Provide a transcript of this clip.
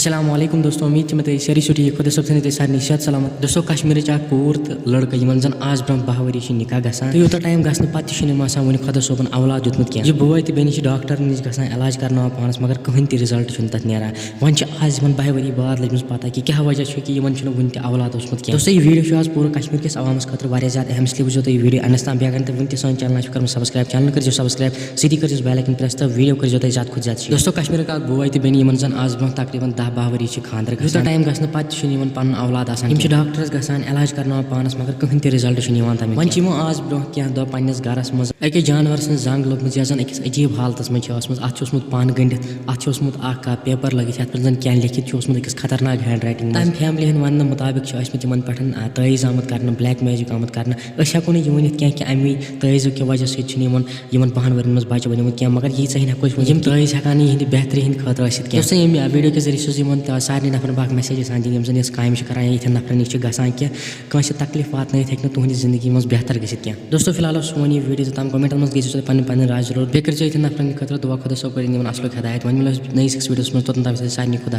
अस्सलामुअलैकुम दोस्तों, उम्मीद छ मे सारी सुठी खुदा सब थे सारे निशात सलामत। दोस्तों कश्मीर कोर तो लड़का यमन जन आज ब्रोह 10 वरी निकाह गसान तो यूत टाइम गसन पे वन खुदा सोबन औलाद दितमुत क्या यह बोय तो बेन डॉक्टर नश गसान इलाज करना पानस मगर कहीं तक रिजल्ट तक नीरान वन आज 10 वरी बाद लजम पता कि क्या वजह कि वन वन औलाद ओसमुत क्या। दोस्तों यह वीडियो आज पूरा कश्मीर किस अवामस खतर ज्यादा अहम इसलिए वजह यह वीडियो अंदस तक बेगन तो वन सान चैनल कर सब्सक्राइब चैनल कर सब्सक्राइब सीधी कर बेल आइकन प्रेस तो वीडियो कर ज्यादा खुद ज्यादा। दोस्तों कश्मीर का बोय तो बेन यमन जन आज ब्रोह तकरीबन 10-12 वरी खानदर गसान टाइम गसन पे पन औलाद आसान डॉक्टरस गसान इलाज करना पानस मगर कहीं तक रिजल्ट तमें वन आज ब्रोह क्या दह पन्नस घरस मज अकिस जानवर सं जंग लोगमुत या जन अकिस अजीब हालतस मज अत पान गंडित अत पेपर लगित ये जन क्या लिखित अकिस खतरनाक हैंड राइटिंग तम फैमिली वन मुताबिक तमन पे तईज आमुत कर ब्लैक मैजिक आमुत कर हेको नी वन कि अमी तईज कि वजह सत पहन वन मज बच्चे बनमुत क्या मगर यीच हेको तईज हेकान यह बेहतरी हंद खतर क्या वीडियो के जरिए सारे नफर बाक मैसेज दिन जन काम करान ये नफर नश गसान क्या तकलीफ वात हे तुहद जिंदगी मज बेहतर गसित क्या। दोस्तों फिलहाल सोन यह वीडियो तम कमेंट मज गई पे राय जरूर बे कर नफर खुदा दुआ खुदा सोब कर असल हदायत वन मिलो नई वीडियो तोतन तम सारे खुदा।